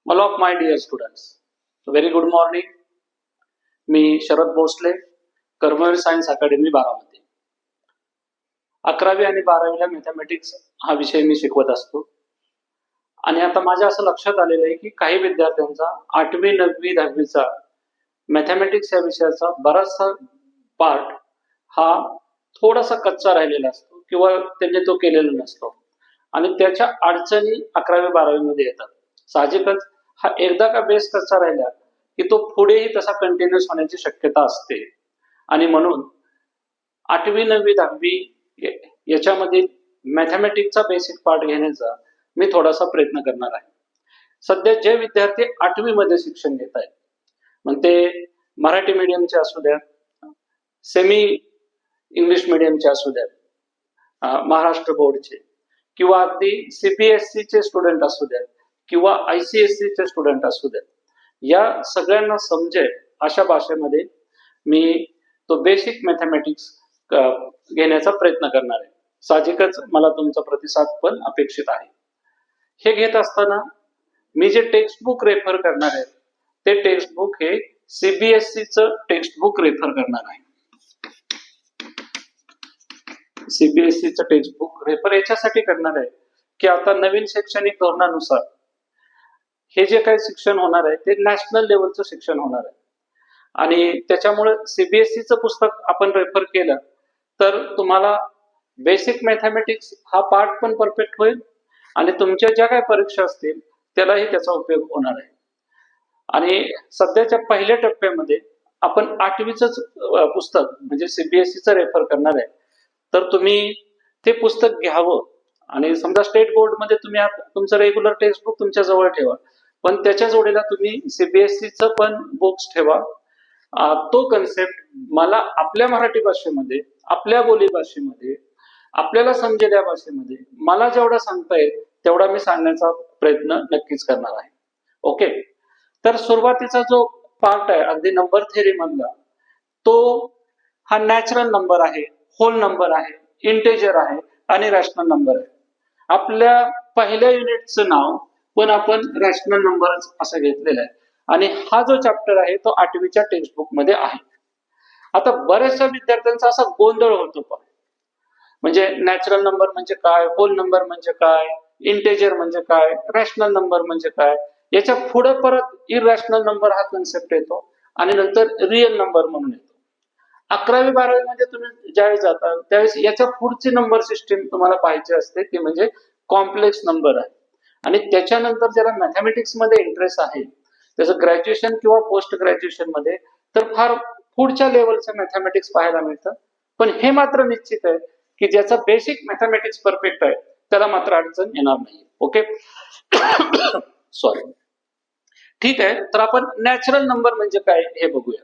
All of my dear students, very good morning. मी Sharad Bhosale, Karmaveer science academy Baramati. 11वी आणि 12वीला मॅथमॅटिक्स हा विषय मी शिकवत असतो. आणि आता माझ्या असं लक्षात आलेलं आहे की काही विद्यार्थ्यांचा 8वी 9वी 10वीचा मॅथमॅटिक्स या विषयाचा बराचसा पार्ट हा थोडासा कच्चा राहिलेला असतो किंवा त्यांनी तो केलेला नसतो आणि त्याच्या अडचणी 11वी 12वी मध्ये येतात. साहजिकच हा एकदा का बेस कच्चा राहिला की तो पुढेही तसा कंटिन्यूस होण्याची शक्यता असते. आणि म्हणून 8वी 9वी 10वी याच्यामध्ये मॅथमॅटिक्सचा बेसिक पार्ट घेण्याचा मी थोडासा प्रयत्न करणार आहे. सध्या जे विद्यार्थी 8वी मध्ये शिक्षण घेत आहेत, मग ते मराठी मीडियमचे असू द्या, सेमी इंग्लिश मीडियमचे असू द्या, महाराष्ट्र बोर्डचे किंवा अगदी सीबीएसई चे स्टुडंट असू द्या किंवा आयसीएसई चे स्टुडंट असू द्या, या सगळ्यांना समजेल अशा भाषेमध्ये मी तो बेसिक मॅथमॅटिक्स घेण्याचा प्रयत्न करणार आहे. साहजिकच मला तुमचा प्रतिसाद पण अपेक्षित आहे. हे घेत असताना मी जे टेक्स्ट बुक रेफर करणार आहे ते टेक्स्ट बुक हे सीबीएसई चं टेक्स्ट बुक रेफर करणार आहे. सीबीएसई चं टेक्स्ट बुक रेफर याच्यासाठी करणार आहे की आता नवीन शैक्षणिक धोरणानुसार हे जे काही शिक्षण होणार आहे ते नॅशनल लेवलचं शिक्षण होणार आहे आणि त्याच्यामुळे सीबीएसईचं पुस्तक आपण रेफर केलं तर तुम्हाला बेसिक मॅथमॅटिक्स हा पार्ट पण परफेक्ट होईल आणि तुमच्या ज्या काही परीक्षा असतील त्यालाही त्याचा उपयोग होणार आहे. आणि सध्याच्या पहिल्या टप्प्यामध्ये आपण 8वीच पुस्तक म्हणजे सीबीएसईचं रेफर करणार आहे. तर तुम्ही ते पुस्तक घ्यावं आणि समजा स्टेट बोर्ड मध्ये तुम्ही तुमचं रेग्युलर टेक्स्ट बुक तुमच्या जवळ ठेवा, पण त्याच्या जोडीला तुम्ही सीबीएसईचं पण बुक्स ठेवा. तो कन्सेप्ट मला आपल्या मराठी भाषेमध्ये, आपल्या बोली भाषेमध्ये, आपल्याला समजेल या भाषेमध्ये मला जेवढा सांगता येईल तेवढा मी सांगण्याचा प्रयत्न नक्कीच करणार आहे. ओके, तर सुरुवातीचा जो पार्ट आहे अगदी नंबर थेअरी मधला, तो हा नॅचरल नंबर आहे, होल नंबर आहे, इंटेजर आहे आणि रॅशनल नंबर आहे. आपल्या पहिल्या युनिटचं नाव पण आपण रॅशनल नंबर असं घेतलेलं आहे आणि हा जो चॅप्टर आहे तो 8वीच्या टेक्स्ट बुक मध्ये आहे. आता बऱ्याचशा विद्यार्थ्यांचा असा गोंधळ होतो पण, म्हणजे नॅचरल नंबर म्हणजे काय, होल नंबर म्हणजे काय, इंटेजर म्हणजे काय, रॅशनल नंबर म्हणजे काय, याच्या पुढे परत इरॅशनल नंबर हा कन्सेप्ट येतो आणि नंतर रिअल नंबर म्हणून येतो. 11वी 12वी मध्ये तुम्ही ज्यावेळेस जाता त्यावेळेस याच्या पुढची नंबर सिस्टीम तुम्हाला पाहिजे असते ती म्हणजे कॉम्प्लेक्स नंबर आहे. आणि त्याच्यानंतर ज्याला मॅथमॅटिक्स मध्ये इंटरेस्ट आहे त्याचं ग्रॅज्युएशन किंवा पोस्ट ग्रॅज्युएशन मध्ये तर फार पुढच्या लेवलचं मॅथमॅटिक्स पाहायला मिळतं. पण हे मात्र निश्चित आहे की ज्याचा बेसिक मॅथमॅटिक्स परफेक्ट आहे त्याला मात्र अडचण येणार नाही. ओके, सॉरी, ठीक आहे. तर आपण नॅचरल नंबर म्हणजे काय हे बघूया.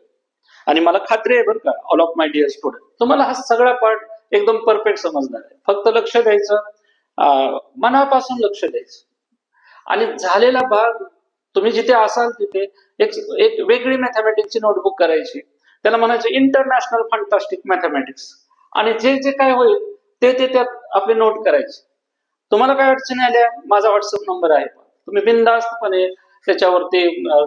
आणि मला खात्री आहे बरं का all of my dear student, तुम्हाला हा सगळा पार्ट एकदम परफेक्ट समजणार आहे. फक्त लक्ष द्यायचं, मनापासून लक्ष द्यायचं आणि झालेला भाग तुम्ही जिथे असाल तिथे एक वेगळी मॅथमॅटिक्सची नोटबुक करायची, त्याला म्हणायचं इंटरनॅशनल फंटास्टिक मॅथमॅटिक्स, आणि जे जे काय होईल ते त्यात आपले नोट करायचे. तुम्हाला काय अडचणी आल्या, माझा व्हॉट्सअप नंबर आहे, तुम्ही बिनधास्तपणे त्याच्यावरती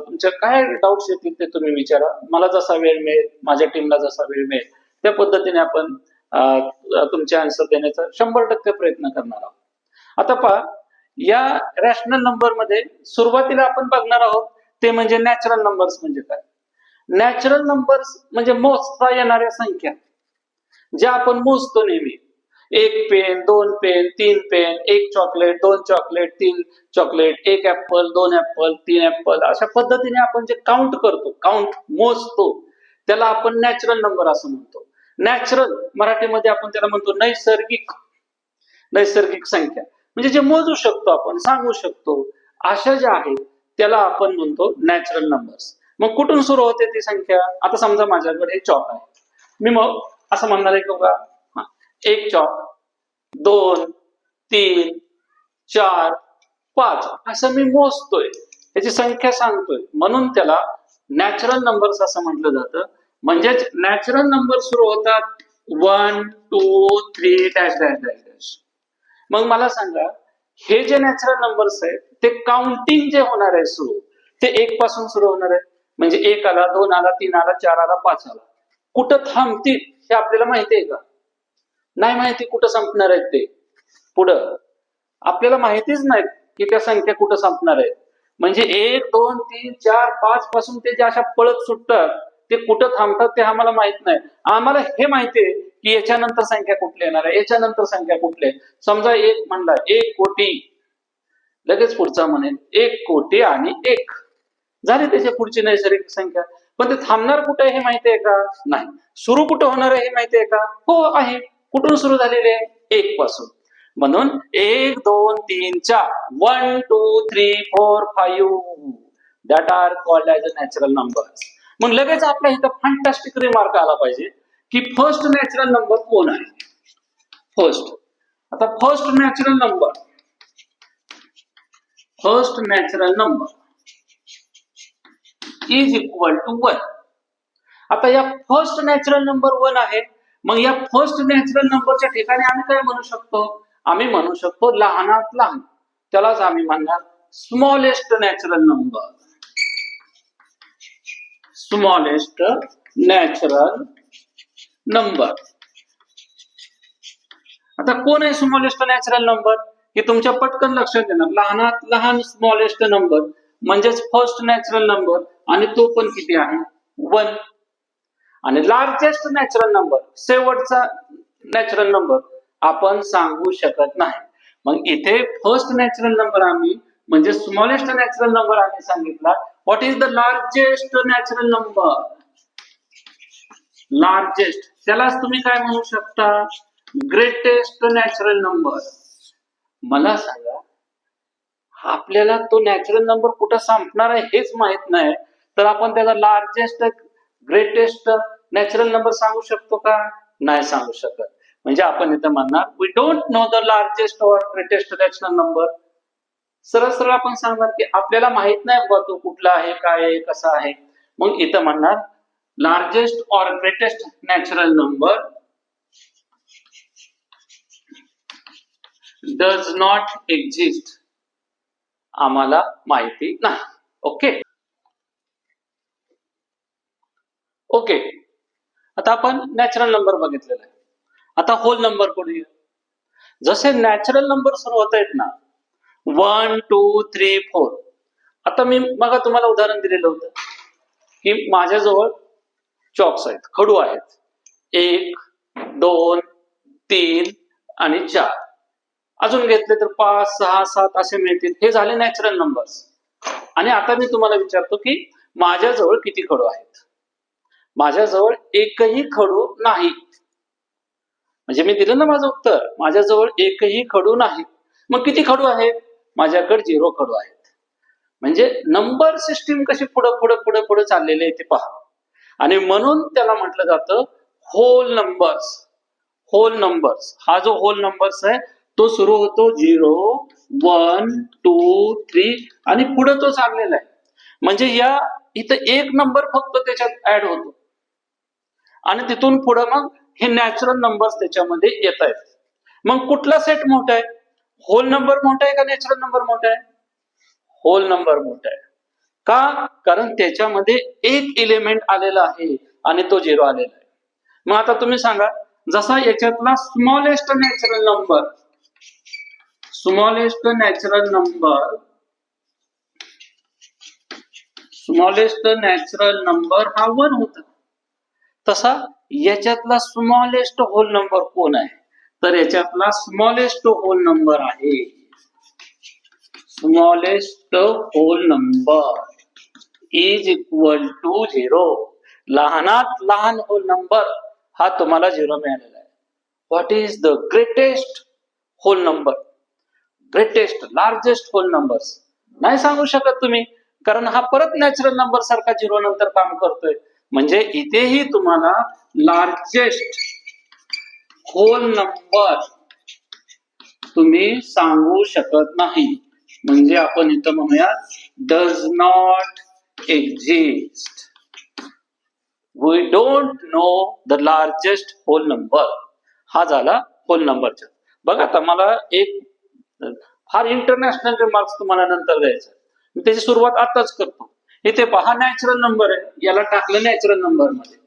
तुमच्या काय डाऊट्स येतील ते तुम्ही विचारा. मला जसा वेळ मिळेल, माझ्या टीमला जसा वेळ मिळेल त्या पद्धतीने आपण तुमचे आन्सर देण्याचा 100% प्रयत्न करणार आहोत. आता पहा, या रॅशनल नंबर मध्ये सुरुवातीला आपण बघणार आहोत ते म्हणजे नॅचरल नंबर्स म्हणजे काय. नॅचरल नंबर्स म्हणजे मोजता येणाऱ्या संख्या ज्या आपण मोजतो नेहमी. 1 pen, 2 pen, 3 pen, 1 chocolate, 2 chocolate, 3 chocolate, 1 apple, 2 apple, 3 apple, अशा पद्धतीने आपण जे काउंट करतो, काउंट मोजतो, त्याला आपण नॅचरल नंबर असं म्हणतो. नॅचरल मराठीमध्ये आपण त्याला म्हणतो नैसर्गिक. नैसर्गिक संख्या म्हणजे जे मोजू शकतो, आपण सांगू शकतो, अशा ज्या आहेत त्याला आपण म्हणतो नॅचरल नंबर्स. मग कुठून सुरू होते ती संख्या? आता समजा माझ्याकडे चॉक आहे, मी मग असं म्हणणार आहे की बघा 1 चॉक, 2, 3, 4, 5 असं मी मोजतोय, त्याची संख्या सांगतोय, म्हणून त्याला नॅचरल नंबर्स असं म्हटलं जातं. म्हणजेच नॅचरल नंबर सुरू होतात 1, 2, 3 डॅश डॅश डॅश डॅश. मग मला सांगा, हे जे नॅचरल नंबर्स आहेत ते काउंटिंग जे होणार आहे सुरू ते 1 पासून सुरू होणार आहे. म्हणजे 1 आला, 2 आला, 3 आला, 4 आला, 5 आला. कुठं थांबतील हे आपल्याला माहिती आहे का? नाही माहिती कुठं संपणार आहेत ते पुढं. आपल्याला माहितीच नाही की त्या संख्या कुठं संपणार आहेत. म्हणजे 1, 2, 3, 4, 5 पासून ते जे अशा पळत सुटतात ते कुठं थांबतात ते आम्हाला माहित नाही. आम्हाला हे माहिती आहे की याच्यानंतर संख्या कुठली येणार आहे, याच्यानंतर संख्या कुठली आहे. समजा 1 म्हणला, 1 कोटी, लगेच पुढचा म्हणेल 1 कोटी आणि 1 झाली त्याच्या पुढची नैसर्गिक संख्या. पण ते थांबणार कुठे हे माहिती आहे का? नाही. सुरू कुठं होणार आहे हे माहिती आहे का? हो आहे. कुठून सुरू झालेले आहे? 1 पासून. म्हणून 1, 2, 3, 4 1, 2, 3, 4, 5 that are called as a natural numbers. मग लगेच आपल्या इथं फॅन्टास्टिक रिमार्क आला पाहिजे की फर्स्ट नॅचरल नंबर कोण आहे? फर्स्ट. आता first natural number is equal to 1. आता या फर्स्ट नॅचरल नंबर 1 आहे. मग या फर्स्ट नॅचरल नंबरच्या ठिकाणी आम्ही काय म्हणू शकतो? आम्ही म्हणू शकतो लहानात लहान. त्यालाच आम्ही म्हणणार smallest natural number. Smallest natural number. आता कोण आहे स्मॉलेस्ट नॅचरल नंबर? हे तुमच्या पटकन लक्षात येणार. लहानात लहान स्मॉलेस्ट नंबर म्हणजेच फर्स्ट नॅचरल नंबर आणि तो पण किती आहे? 1. आणि लार्जेस्ट नॅचरल नंबर शेवटचा नॅचरल नंबर आपण सांगू शकत नाही. मग इथे फर्स्ट नॅचरल नंबर आम्ही म्हणजे स्मॉलेस्ट नॅचरल नंबर आम्ही सांगितला. What is the largest natural number? Largest. त्यालाच तुम्ही काय म्हणू शकता? Greatest natural number. मला सांगा, आपल्याला तो नॅचरल नंबर कुठं संपणार आहे हेच माहित नाही, तर आपण त्याला लार्जेस्ट ग्रेटेस्ट नॅचरल नंबर सांगू शकतो का? नाही सांगू शकत. म्हणजे आपण इथं म्हणणार we don't know the largest or greatest natural number. सरळ सरळ आपण सांगणार की आपल्याला माहित नाही बाबा तो कुठला आहे, काय आहे, कसा आहे. मग इथं म्हणणार largest or greatest natural number does not exist. आम्हाला माहिती नाही. Okay okay. आता आपण नॅचरल नंबर बघितलेला आहे. आता होल नंबर करूया. जसे नॅचरल नंबर सुरू होत आहेत ना 1, 2, 3, 4. आता मी मग तुम्हाला उदाहरण दिलेलं होतं की माझ्याजवळ चॉक्स आहेत, खडू आहेत. 1, 2, 3 आणि 4. अजून घेतले तर 5, 6, 7 असे मिळतील. हे झाले नॅचरल नंबर्स. आणि आता मी तुम्हाला विचारतो की माझ्याजवळ किती खडू आहेत? माझ्याजवळ एकही खडू नाही. म्हणजे मी दिलं ना माझं उत्तर, माझ्याजवळ एकही खडू नाही. मग किती खडू आहेत? माझ्याकडे 0 खडू आहेत. म्हणजे नंबर सिस्टीम कशी पुढे पुढे पुढे पुढे चाललेली आहे ते पहा. आणि म्हणून त्याला म्हटलं जातं होल नंबर्स. Hole numbers. हा जो होल नंबर्स आहे तो सुरू होतो 0, 1, 2, 3 आणि पुढे तो चाललेला आहे. म्हणजे या इथं एक नंबर फक्त त्याच्यात ऍड होतो आणि तिथून पुढे मग हे नॅचरल नंबर्स त्याच्यामध्ये येत आहेत. मग कुठला सेट मोठा आहे? होल नंबर मोठा आहे का नॅचरल नंबर मोठा आहे? होल नंबर मोठा आहे. का? कारण त्याच्यामध्ये एक एलिमेंट आलेला आहे आणि तो 0 आलेला आहे. मग आता तुम्ही सांगा, जसा याच्यातला स्मॉलेस्ट नॅचरल नंबर हा 1 होता, तसा याच्यातला स्मॉलेस्ट होल नंबर कोण आहे? तर याच्यातला स्मॉलेस्ट होल नंबर आहे smallest whole number is equal to 0. लहानात लहान होल नंबर हा तुम्हाला 0 मिळालेला आहे. What is the greatest whole number? Greatest largest whole numbers नाही सांगू शकत तुम्ही, कारण हा परत नॅचरल नंबर सारखा 0 नंतर काम करतोय. म्हणजे इथेही तुम्हाला लार्जेस्ट होल नंबर तुम्ही सांगू शकत नाही. म्हणजे आपण इथं म्हणूया does not exist. We don't know the largest whole number. हा झाला होल नंबरचा. बघा आता मला एक फार इंटरनॅशनल रिमार्क्स तुम्हाला नंतर द्यायचं. मी त्याची सुरुवात आताच करतो. इथे पहा नॅचरल नंबर आहे, याला टाकलं नॅचरल नंबर मध्ये.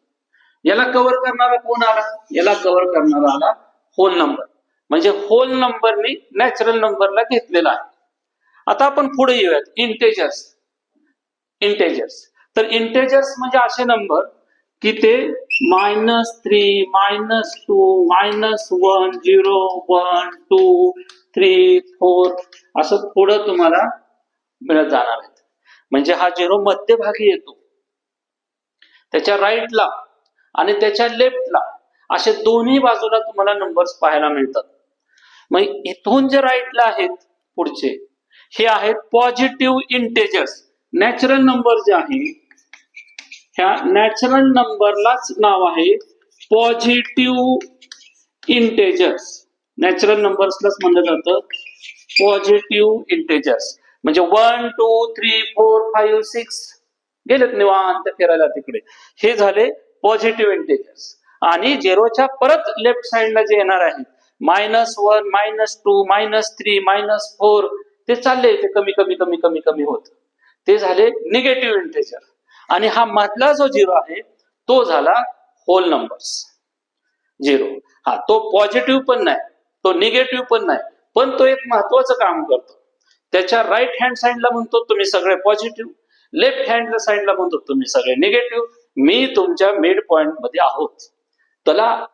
याला कव्हर करणारा कोण आला? याला कव्हर करणारा आला होल नंबर. म्हणजे होल नंबरनी नॅचरल नंबरला घेतलेला आहे. आता आपण पुढे येऊयात. इंटेजर्स. इंटेजर्स तर इंटेजर्स म्हणजे असे नंबर की ते -3, -2, -1, 0, 1, 2, 3, 4 असं पुढं तुम्हाला मिळत जाणार आहेत. म्हणजे हा 0 मध्यभागी येतो, त्याच्या राईटला आणि त्याच्या लेफ्टला असे दोन्ही बाजूला तुम्हाला नंबर्स पाहायला मिळतात. मग इथून जे राईटला आहेत पुढचे हे आहेत पॉझिटिव्ह इंटेजर्स. नॅचरल नंबर जे आहे ह्या नॅचरल नंबरलाच नाव आहे पॉझिटिव्ह इंटेजर्स. नॅचरल नंबर्सलाच म्हणलं जातं पॉझिटिव्ह इंटेजर्स. म्हणजे 1, 2, 3, 4, 5, 6 गेलेत निवांत फिरायला तिकडे. हे झाले पॉझिटिव्ह इंटेजर्स. आणि झिरोच्या परत लेफ्ट साइडला जे येणार आहे -1, -2, -3, -4 ते चालले, ते कमी कमी कमी कमी कमी होत, ते झाले निगेटिव्ह इंटेजर. आणि हा मधला जो 0 आहे तो झाला होल नंबर्स. 0 हा तो पॉझिटिव्ह पण नाही, तो निगेटिव्ह पण नाही, पण तो एक महत्वाचं काम करतो. त्याच्या राईट हँड साइडला म्हणतो तुम्ही सगळे पॉझिटिव्ह, लेफ्ट हँड साइडला म्हणतो तुम्ही सगळे निगेटिव्ह. मी तुमच्या मिड पॉइंट मध्ये आहोत. त्याला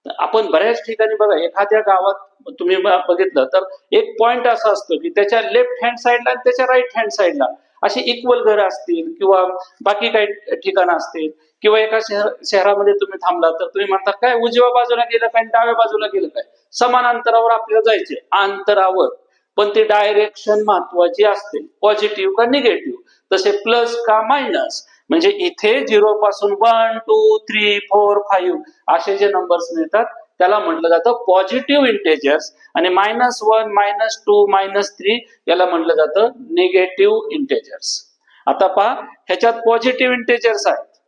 आपण बऱ्याच ठिकाणी बघा, एखाद्या गावात तुम्ही बघितलं तर एक पॉइंट असा असतो की त्याच्या लेफ्ट हँड साइडला आणि त्याच्या राईट हँड साइडला अशी इक्वल घरं असतील किंवा बाकी काही ठिकाणं असतील, किंवा एका शहरामध्ये तुम्ही थांबला तर तुम्ही म्हणता काय उजव्या बाजूला गेलं काय डाव्या बाजूला गेलं काय, समान अंतरावर आपल्याला जायचे अंतरावर, पण ती डायरेक्शन महत्वाची असते, पॉझिटिव्ह का निगेटिव्ह, तसे प्लस का मायनस. म्हणजे इथे 0 पासून 1, 2, 3, 4, 5 असे जे नंबर्स मिळतात त्याला म्हटलं जातं पॉझिटिव्ह इंटेजर्स. आणि -1, -2, -3 याला म्हटलं जातं निगेटिव्ह इंटेजर्स. आता पहा, ह्याच्यात पॉझिटिव्ह इंटेजर्स आहेत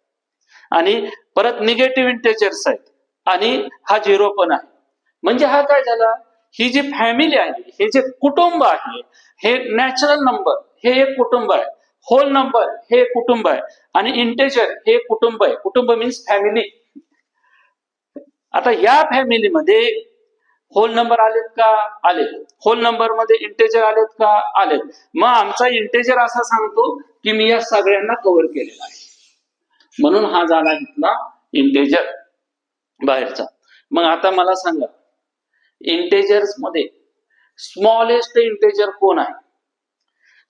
आणि परत निगेटिव्ह इंटेजर्स आहेत आणि हा 0 पण आहे. म्हणजे हा काय झाला, ही जी फॅमिली आहे, हे जे कुटुंब आहे, हे नॅचरल नंबर हे एक कुटुंब आहे, होल नंबर हे कुटुंब आहे आणि इंटेजर हे कुटुंब आहे. कुटुंब मीन्स फॅमिली. आता या फॅमिलीमध्ये होल नंबर आलेत का? आलेत. होल नंबर मध्ये इंटेजर आलेत का? आलेत. मग आमचा इंटेजर असा सांगतो की मी या सगळ्यांना कव्हर केलेला आहे, म्हणून हा झाला इथला इंटेजर बाहेरचा. मग आता मला सांगा, इंटेजर्स मध्ये स्मॉलेस्ट इंटेजर कोण आहे?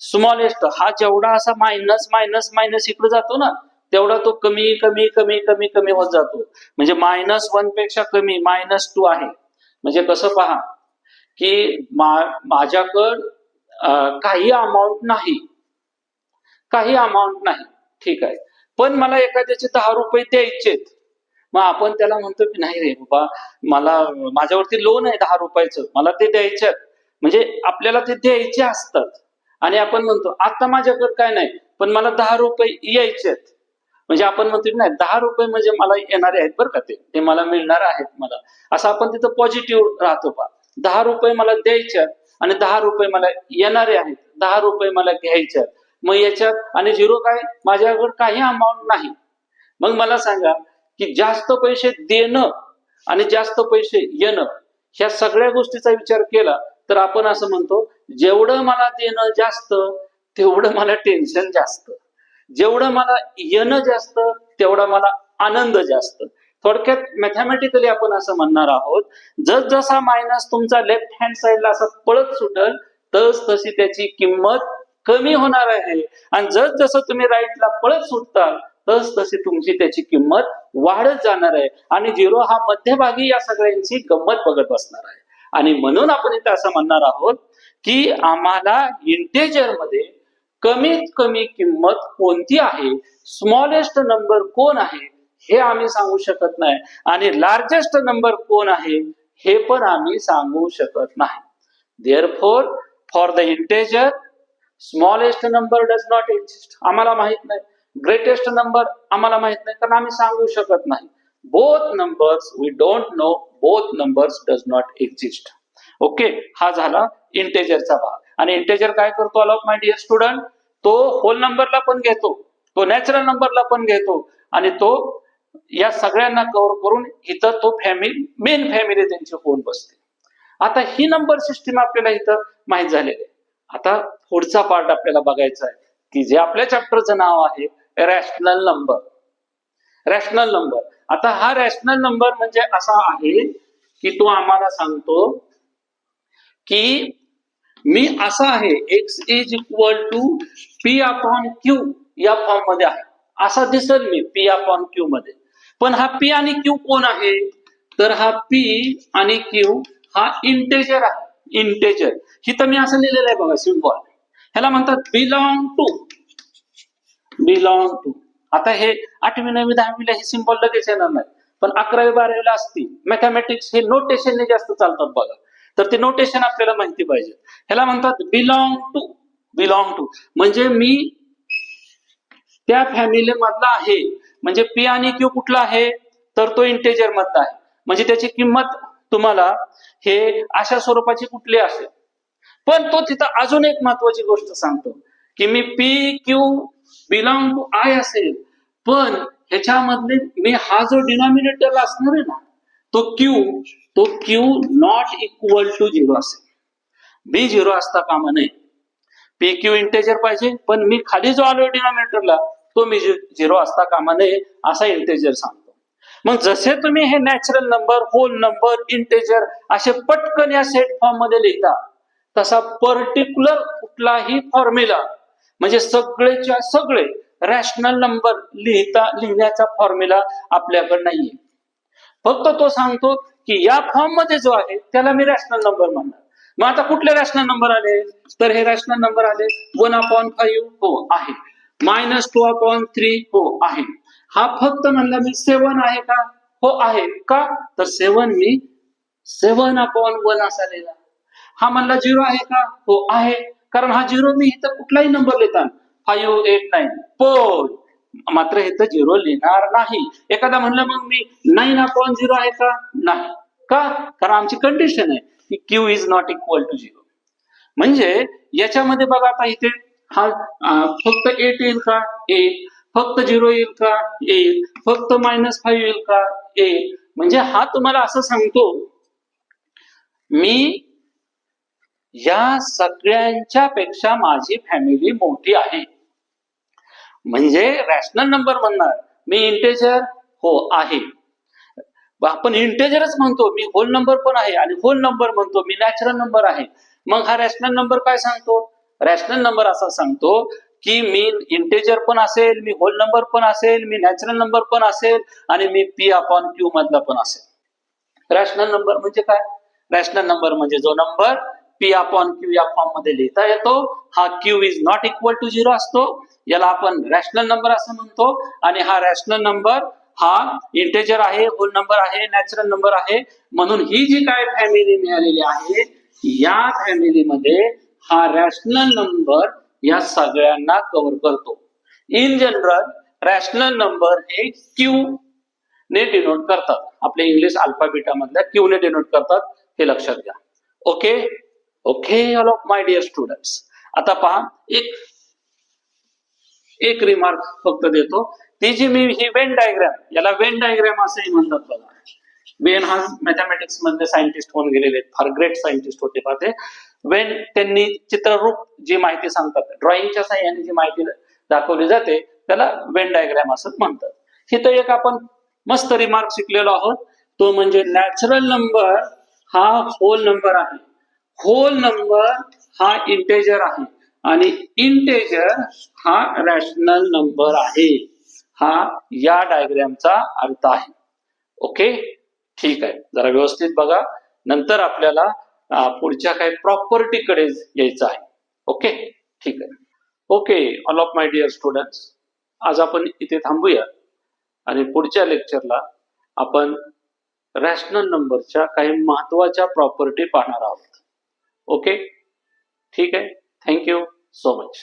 स्मॉलेस्ट हा जेवढा असा मायनस मायनस मायनस इकडे जातो ना, तेवढा तो कमी कमी कमी कमी कमी होत जातो. म्हणजे -1 पेक्षा कमी -2 आहे. म्हणजे कसं पहा की माझ्याकडं काही अमाऊंट नाही, काही अमाऊंट नाही, ठीक आहे, पण मला एखाद्याचे 10 रुपये द्यायचेत. मग आपण त्याला म्हणतो की नाही रे बाबा, मला माझ्यावरती लोन आहे 10 रुपयाचं, मला ते द्यायचे. म्हणजे आपल्याला ते द्यायचे असतात आणि आपण म्हणतो आता माझ्याकडे काय नाही, पण मला 10 रुपये यायचे. म्हणजे आपण म्हणतो नाही 10 रुपये म्हणजे मला येणारे आहेत बरं का, ते मला मिळणार आहेत मला, असं आपण तिथं पॉझिटिव्ह राहतो. पा 10 रुपये मला द्यायचे आणि 10 रुपये मला येणारे आहेत, 10 रुपये मला घ्यायचे. मग याच्यात आणि 0 काय, माझ्याकडे काही अमाऊंट नाही. मग मला सांगा की जास्त पैसे देणं आणि जास्त पैसे येणं, ह्या सगळ्या गोष्टीचा विचार केला तर आपण असं म्हणतो जेवढं मला देणं जास्त तेवढं मला टेन्शन जास्त, जेवढं मला येणं जास्त तेवढा मला आनंद जास्त. थोडक्यात मॅथमॅटिकली आपण असं म्हणणार आहोत, जस जसा मायनस तुमचा लेफ्ट हँड साइडला असा पळत सुटल तस तशी त्याची किंमत कमी होणार आहे, आणि जस जसं तुम्ही राईटला पळत सुटताल तस तशी तुमची त्याची किंमत वाढत जाणार आहे. आणि 0 हा मध्यभागी या सगळ्यांची गंमत बघत बसणार आहे. आणि म्हणून आपण इथे असं म्हणणार आहोत की आम्हाला इंटेजर मध्ये कमीत कमी किंमत कोणती आहे, स्मॉलेस्ट नंबर कोण आहे हे आम्ही सांगू शकत नाही, आणि लार्जेस्ट नंबर कोण आहे हे पण आम्ही सांगू शकत नाही. Therefore for the integer smallest number does not exist. आम्हाला माहित नाही, ग्रेटेस्ट नंबर आम्हाला माहित नाही, कारण आम्ही सांगू शकत नाही. Both numbers we don't know, both numbers does not exist. Okay, हा झाला इंटेजरचा भाग. आणि इंटेजर काय करतो all of my dear student, तो होल नंबरला पण घेतो, तो नॅचरल नंबरला पण घेतो आणि तो या सगळ्यांना कव्हर करून इथं तो फॅमिली मेन फॅमिली त्यांची होऊन बसते. आता ही नंबर सिस्टीम आपल्याला इथं माहित झालेली आहे. आता पुढचा पार्ट आपल्याला बघायचा आहे की जे आपल्या चॅप्टरचं नाव आहे रॅशनल नंबर. रॅशनल नंबर, आता हा रॅशनल नंबर म्हणजे असा आहे की तो आम्हाला सांगतो की मी असा आहे x is equal to p upon q या फॉर्म मध्ये आहे, असा दिसेल मी पी अपॉन क्यू मध्ये. पण हा पी आणि क्यू कोण आहे, तर हा पी आणि क्यू हा इंटेजर आहे. इंटेजर इथं मी असं लिहिलेलं आहे बघा सिम्बॉल, ह्याला म्हणतात बिलॉंग टू. बिलॉंग टू, आता हे 8वी 9वी 10वीला हे सिम्बॉल लगेच येणार नाही, पण 11वी 12वीला असतील. मॅथमॅटिक्स हे नोटेशनने जास्त चालतात बघा, तर ते नोटेशन आपल्याला माहिती पाहिजे. ह्याला म्हणतात बिलॉंग टू. बिलॉंग टू म्हणजे मी त्या फॅमिली मधला आहे. म्हणजे पी आणि क्यू कुठला आहे, तर तो इंटेजर मधला आहे. म्हणजे त्याची किंमत तुम्हाला हे अशा स्वरूपाची कुठली असेल. पण तो तिथं अजून एक महत्वाची गोष्ट सांगतो की मी P Q belong to I असेल, पण ह्याच्यामधले मी हा जो डिनॉमिनेटर असणार आहे ना, तो क्यू नॉट इक्वल टू 0 असेल. बी 0 असता कामा नये. पी क्यू इंटेजर पाहिजे, पण मी खाली जो आलोय डिनॉमिनेटरला तो मी 0 असता कामा नये असा इंटेजर सांगतो. मग जसे तुम्ही हे natural number, whole number, integer असे पटकन या सेट फॉर्म मध्ये लिहिता, तसा पर्टिक्युलर कुठलाही फॉर्म्युला म्हणजे सगळेच्या सगळे रॅशनल नंबर लिहिण्याचा फॉर्म्युला आपल्याकडे नाहीये. फक्त तो सांगतो की या फॉर्म मध्ये जो आहे त्याला मी रॅशनल नंबर म्हणणार. मग आता कुठले रॅशनल नंबर आले, तर हे रॅशनल नंबर आले 1/5 हो आहे, -2/3 हो आहे. हा फक्त म्हणला मी 7 आहे का, हो आहे का, तर 7 मी 7/1 असा लिहिला. हा म्हणला 0 आहे का, हो आहे, कारण हा 0 मी इथं कुठलाही नंबर लिहिताना 5 8 9 पण मात्र इथं 0 लिहिणार नाही. एखादा म्हणलं मग मी 9/0 आहे का, नाही का, कारण आमची कंडिशन आहे की q is not equal to 0. म्हणजे याच्यामध्ये बघा आता इथे हा फक्त 8 येईल का, येईल. फक्त 0 येईल का, येईल. फक्त -5 येईल का, येईल. म्हणजे हा तुम्हाला असं सांगतो मी या सगळ्यांच्या पेक्षा माझी फॅमिली मोठी आहे. म्हणजे रॅशनल नंबर म्हणणार मी इंटेजर हो आहे, आपण इंटेजरच म्हणतो, मी होल नंबर पण आहे, आणि होल नंबर म्हणतो मी नॅचरल नंबर आहे. मग हा रॅशनल नंबर काय सांगतो, रॅशनल नंबर असा सांगतो की मी इंटेजर पण असेल, मी होल नंबर पण असेल, मी नॅचरल नंबर पण असेल, आणि मी पी अपॉन क्यू मधला पण असेल. रॅशनल नंबर म्हणजे काय, रॅशनल नंबर म्हणजे जो नंबर पी अपॉन क्यू या फॉर्म मध्ये लिहिता येतो, हा q is not equal to 0 असतो, याला आपण रॅशनल नंबर असं म्हणतो. आणि हा रॅशनल नंबर हा इंटेजर आहे, होल नंबर आहे, नॅचरल नंबर आहे. म्हणून ही जी काय फॅमिली मिळालेली आहे, या फॅमिलीमध्ये हा रॅशनल नंबर या सगळ्यांना कव्हर करतो. इन जनरल रॅशनल नंबर हे क्यू ने डिनोट करतात, आपल्या इंग्लिश अल्फाबेटा मधल्या क्यू ने डिनोट करतात, हे लक्षात घ्या. Okay okay all of my dear students. आता पहा, एक रिमार्क फक्त देतो, ती जी मी ही वेन डायग्राम, याला वेन डायग्राम असंही म्हणतात बघा. वेन हा मॅथमॅटिक्स मधले सायंटिस्ट होऊन गेलेले, फार ग्रेट सायंटिस्ट होते पाहते. वेन त्यांनी चित्ररूप जी माहिती सांगतात, ड्रॉइंगच्या साह्याने जी माहिती दाखवली जाते त्याला वेन डायग्राम असं म्हणतात. इथं एक आपण मस्त रिमार्क शिकलेलो आहोत, तो म्हणजे नॅचरल नंबर हा होल नंबर आहे, होल नंबर हा इंटेजर आहे, आणि इंटेजर हा रॅशनल नंबर आहे. हा या डायग्रामचा अर्थ आहे. ओके, ठीक आहे, जरा व्यवस्थित बघा, नंतर आपल्याला पुढच्या काही प्रॉपर्टी कडे यायचं आहे. ओके, ठीक आहे. Okay all of my dear students, आज आपण इथे थांबूया आणि पुढच्या लेक्चरला आपण रॅशनल नंबरच्या काही महत्वाच्या प्रॉपर्टी पाहणार आहोत. ओके, ठीक आहे. Thank you so much.